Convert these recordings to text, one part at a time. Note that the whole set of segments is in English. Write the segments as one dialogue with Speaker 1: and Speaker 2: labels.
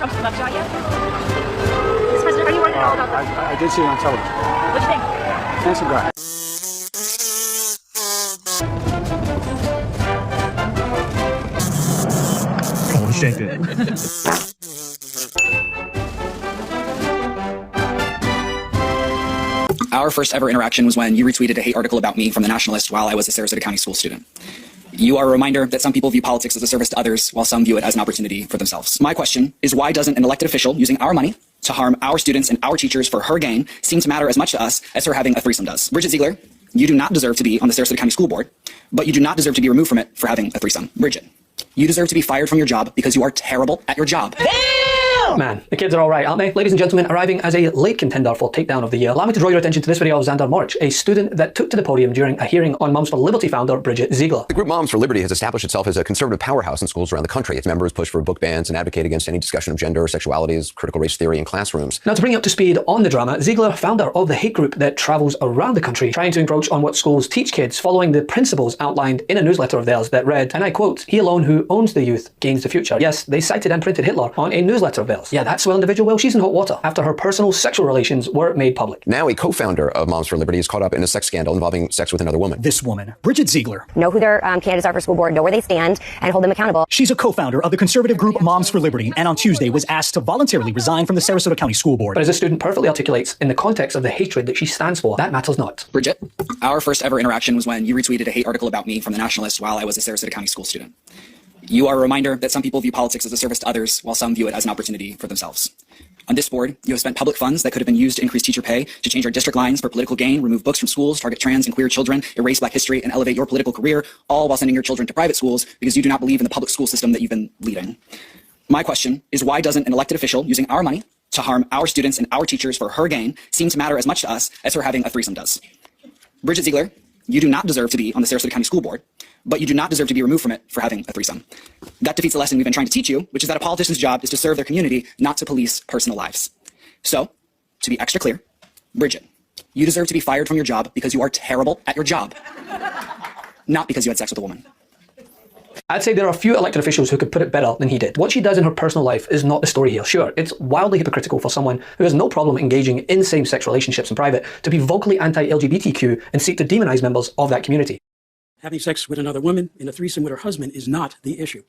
Speaker 1: Trump's mugshot yet? Mr. President, are you worried at all about that?
Speaker 2: I did see it on television.
Speaker 1: What do you think?
Speaker 2: Handsome guy.
Speaker 3: Oh, shake it.
Speaker 4: Our first ever interaction was when you retweeted a hate article about me from The Nationalist while I was a Sarasota County school student. You are a reminder that some people view politics as a service to others, while some view it as an opportunity for themselves. My question is, why doesn't an elected official using our money to harm our students and our teachers for her gain seem to matter as much to us as her having a threesome does? Bridget Ziegler, you do not deserve to be on the Sarasota County School Board, but you do not deserve to be removed from it for having a threesome. Bridget, you deserve to be fired from your job because you are terrible at your job.
Speaker 5: Man, the kids are all right, aren't they? Ladies and gentlemen, arriving as a late contender for takedown of the year, allow me to draw your attention to this video of Xander Morich, a student that took to the podium during a hearing on Moms for Liberty founder Bridget Ziegler.
Speaker 6: The group Moms for Liberty has established itself as a conservative powerhouse in schools around the country. Its members push for book bans and advocate against any discussion of gender, sexualities, critical race theory in classrooms.
Speaker 5: Now, to bring you up to speed on the drama, Ziegler, founder of the hate group that travels around the country trying to encroach on what schools teach kids, following the principles outlined in a newsletter of theirs that read, and I quote, "He alone who owns the youth gains the future." Yes, they cited and printed Hitler on a newsletter of theirs. Yeah, that swell individual, well, she's in hot water after her personal sexual relations were made public.
Speaker 6: Now a co-founder of Moms for Liberty is caught up in a sex scandal involving sex with another woman.
Speaker 7: This woman, Bridget Ziegler,
Speaker 8: know who their candidates are for school board, know where they stand, and hold them accountable.
Speaker 7: She's a co-founder of the conservative group Moms for Liberty, and on Tuesday was asked to voluntarily resign from the Sarasota County School Board.
Speaker 5: But as the student perfectly articulates, in the context of the hatred that she stands for, that matters not.
Speaker 4: Bridget, our first ever interaction was when you retweeted a hate article about me from The Nationalist while I was a Sarasota County school student. You are a reminder that some people view politics as a service to others, while some view it as an opportunity for themselves. On this board, you have spent public funds that could have been used to increase teacher pay, to change our district lines for political gain, remove books from schools, target trans and queer children, erase Black history, and elevate your political career, all while sending your children to private schools because you do not believe in the public school system that you've been leading. My question is, why doesn't an elected official using our money to harm our students and our teachers for her gain seem to matter as much to us as her having a threesome does? Bridget Ziegler, you do not deserve to be on the Sarasota County School Board, but you do not deserve to be removed from it for having a threesome. That defeats the lesson we've been trying to teach you, which is that a politician's job is to serve their community, not to police personal lives. So, to be extra clear, Bridget, you deserve to be fired from your job because you are terrible at your job, not because you had sex with a woman.
Speaker 5: I'd say there are a few elected officials who could put it better than he did. What she does in her personal life is not the story here. Sure, it's wildly hypocritical for someone who has no problem engaging in same-sex relationships in private to be vocally anti-LGBTQ and seek to demonize members of that community.
Speaker 9: Having sex with another woman in a threesome with her husband is not the issue.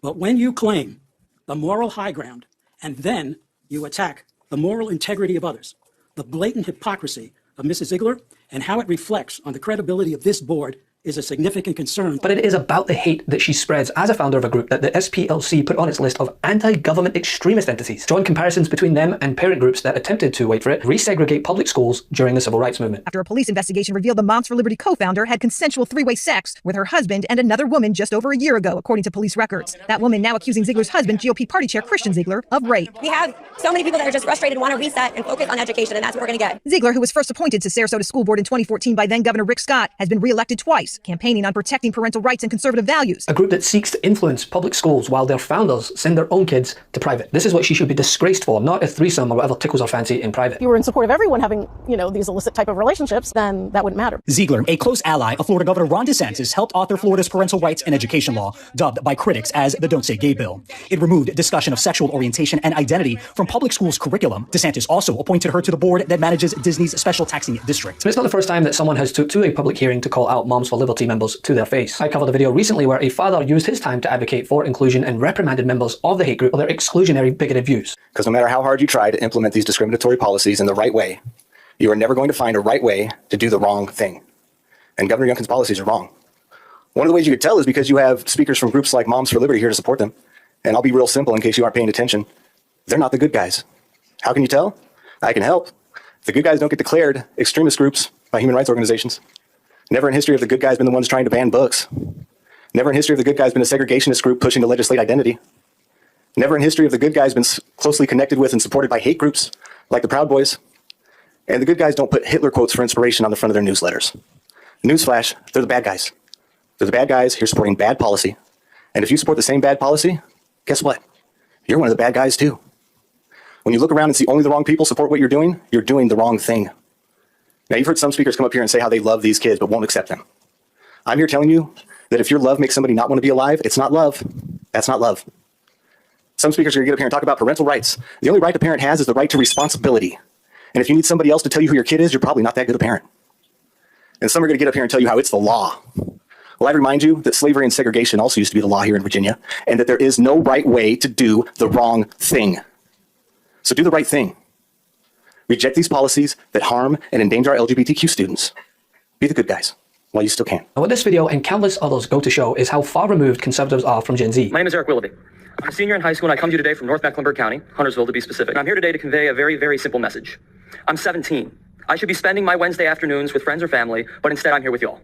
Speaker 9: But when you claim the moral high ground and then you attack the moral integrity of others, the blatant hypocrisy of Mrs. Ziegler and how it reflects on the credibility of this board is a significant concern.
Speaker 5: But it is about the hate that she spreads as a founder of a group that the SPLC put on its list of anti-government extremist entities, drawing comparisons between them and parent groups that attempted to, wait for it, resegregate public schools during the civil rights movement.
Speaker 10: After a police investigation revealed the Moms for Liberty co-founder had consensual three-way sex with her husband and another woman just over a year ago, according to police records. That woman now accusing Ziegler's husband, GOP party chair Christian Ziegler, of rape.
Speaker 8: We have so many people that are just frustrated and want to reset and focus on education, and that's what we're going to get.
Speaker 10: Ziegler, who was first appointed to Sarasota School Board in 2014 by then Governor Rick Scott, has been reelected twice, campaigning on protecting parental rights and conservative values.
Speaker 5: A group that seeks to influence public schools while their founders send their own kids to private. This is what she should be disgraced for, not a threesome or whatever tickles her fancy in private.
Speaker 11: If you were in support of everyone having, these illicit type of relationships, then that wouldn't matter.
Speaker 7: Ziegler, a close ally of Florida Governor Ron DeSantis, helped author Florida's parental rights and education law, dubbed by critics as the Don't Say Gay bill. It removed discussion of sexual orientation and identity from public schools' curriculum. DeSantis also appointed her to the board that manages Disney's special taxing district.
Speaker 5: So it's not the first time that someone has took to a public hearing to call out Moms for Liberty members to their face. I covered a video recently where a father used his time to advocate for inclusion and reprimanded members of the hate group for their exclusionary, bigoted views.
Speaker 12: Because no matter how hard you try to implement these discriminatory policies in the right way, you are never going to find a right way to do the wrong thing. And Governor Youngkin's policies are wrong. One of the ways you could tell is because you have speakers from groups like Moms for Liberty here to support them. And I'll be real simple in case you aren't paying attention. They're not the good guys. How can you tell? I can help. The good guys don't get declared extremist groups by human rights organizations. Never in history have the good guys been the ones trying to ban books. Never in history have the good guys been a segregationist group pushing to legislate identity. Never in history have the good guys been closely connected with and supported by hate groups like the Proud Boys. And the good guys don't put Hitler quotes for inspiration on the front of their newsletters. Newsflash, they're the bad guys. They're the bad guys here supporting bad policy. And if you support the same bad policy, guess what? You're one of the bad guys too. When you look around and see only the wrong people support what you're doing the wrong thing. Now, you've heard some speakers come up here and say how they love these kids but won't accept them. I'm here telling you that if your love makes somebody not want to be alive, it's not love. That's not love. Some speakers are going to get up here and talk about parental rights. The only right a parent has is the right to responsibility. And if you need somebody else to tell you who your kid is, you're probably not that good a parent. And some are going to get up here and tell you how it's the law. Well, I remind you that slavery and segregation also used to be the law here in Virginia, and that there is no right way to do the wrong thing. So do the right thing. Reject these policies that harm and endanger our LGBTQ students. Be the good guys while you still can.
Speaker 5: Now, what this video and countless others go to show is how far removed conservatives are from Gen Z.
Speaker 13: My name is Eric Willoughby. I'm a senior in high school, and I come to you today from North Mecklenburg County, Huntersville to be specific. And I'm here today to convey a very, very simple message. I'm 17. I should be spending my Wednesday afternoons with friends or family, but instead I'm here with y'all.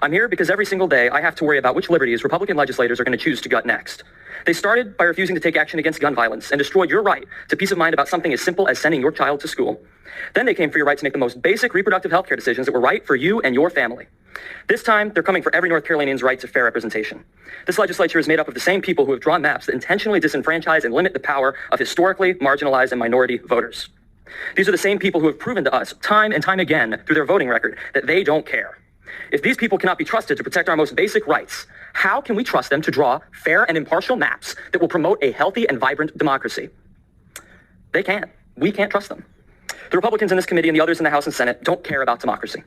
Speaker 13: I'm here because every single day I have to worry about which liberties Republican legislators are going to choose to gut next. They started by refusing to take action against gun violence and destroyed your right to peace of mind about something as simple as sending your child to school. Then they came for your right to make the most basic reproductive health care decisions that were right for you and your family. This time, they're coming for every North Carolinian's right to fair representation. This legislature is made up of the same people who have drawn maps that intentionally disenfranchise and limit the power of historically marginalized and minority voters. These are the same people who have proven to us time and time again through their voting record that they don't care. If these people cannot be trusted to protect our most basic rights, how can we trust them to draw fair and impartial maps that will promote a healthy and vibrant democracy? They can't. We can't trust them. The Republicans in this committee and the others in the House and Senate don't care about democracy.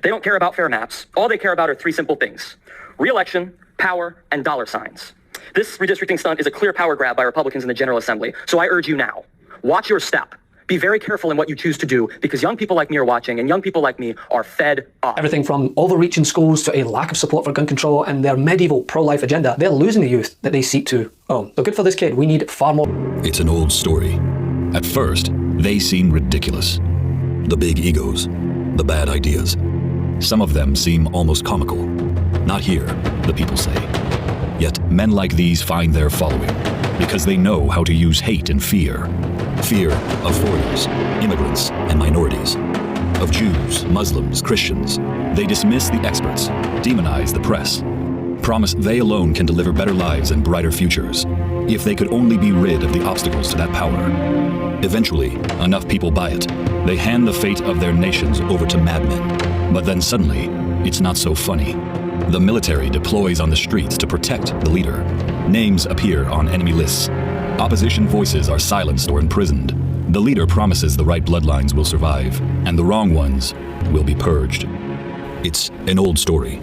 Speaker 13: They don't care about fair maps. All they care about are three simple things: re-election, power, and dollar signs. This redistricting stunt is a clear power grab by Republicans in the General Assembly. So I urge you now, watch your step. Be very careful in what you choose to do, because young people like me are watching, and young people like me are fed up.
Speaker 5: Everything from overreach in schools to a lack of support for gun control and their medieval pro-life agenda, they're losing the youth that they seek to own. So good for this kid. We need far more.
Speaker 14: It's an old story. At first, they seem ridiculous. The big egos, the bad ideas. Some of them seem almost comical. Not here, the people say. Yet men like these find their following because they know how to use hate and fear. Fear of foreigners, immigrants, and minorities. Of Jews, Muslims, Christians. They dismiss the experts, demonize the press, promise they alone can deliver better lives and brighter futures, if they could only be rid of the obstacles to that power. Eventually, enough people buy it. They hand the fate of their nations over to madmen. But then suddenly, it's not so funny. The military deploys on the streets to protect the leader. Names appear on enemy lists. Opposition voices are silenced or imprisoned. The leader promises the right bloodlines will survive, and the wrong ones will be purged. It's an old story,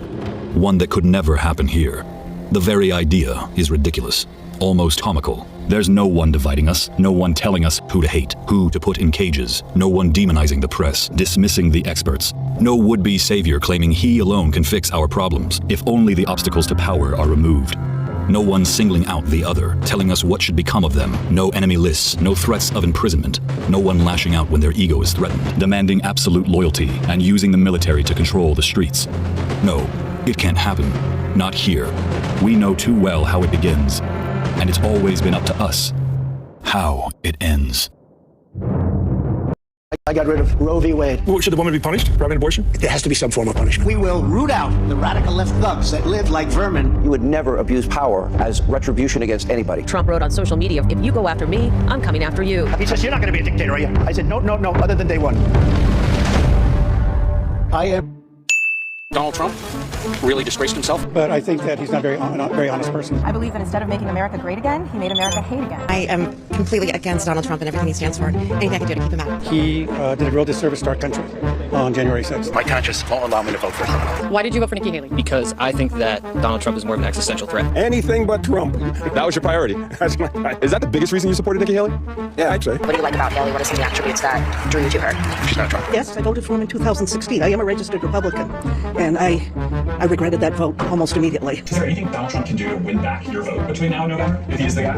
Speaker 14: one that could never happen here. The very idea is ridiculous, almost comical. There's no one dividing us, no one telling us who to hate, who to put in cages, no one demonizing the press, dismissing the experts, no would-be savior claiming he alone can fix our problems if only the obstacles to power are removed. No one singling out the other, telling us what should become of them. No enemy lists, no threats of imprisonment. No one lashing out when their ego is threatened, demanding absolute loyalty and using the military to control the streets. No, it can't happen. Not here. We know too well how it begins, and it's always been up to us how it ends.
Speaker 2: I got rid of Roe v. Wade.
Speaker 3: Well, should the woman be punished for having an abortion?
Speaker 2: There has to be some form of punishment.
Speaker 15: We will root out the radical left thugs that live like vermin.
Speaker 6: You would never abuse power as retribution against anybody.
Speaker 16: Trump wrote on social media, if you go after me, I'm coming after you.
Speaker 2: He says, you're not going to be a dictator, are you? I said, no, other than day one. I am.
Speaker 17: Donald Trump really disgraced himself.
Speaker 2: But I think that he's not a very honest person.
Speaker 18: I believe that instead of making America great again, he made America hate again.
Speaker 19: I am completely against Donald Trump and everything he stands for. Anything I can do to keep him out.
Speaker 2: He did a real disservice to our country on January 6th.
Speaker 17: My conscience won't allow me to vote for him.
Speaker 20: Why did you vote for Nikki Haley? Because I think that Donald Trump is more of an existential threat.
Speaker 3: Anything but Trump. That was your priority. Is that the biggest reason you supported Nikki Haley? Yeah, actually.
Speaker 19: What do you like about Haley? What are some of the attributes that drew you to her?
Speaker 17: She's not Trump.
Speaker 11: Yes, I voted for him in 2016. I am a registered Republican, and I regretted that vote almost immediately.
Speaker 21: Is there anything Donald Trump can do to win back your vote between now and November, if he is the guy?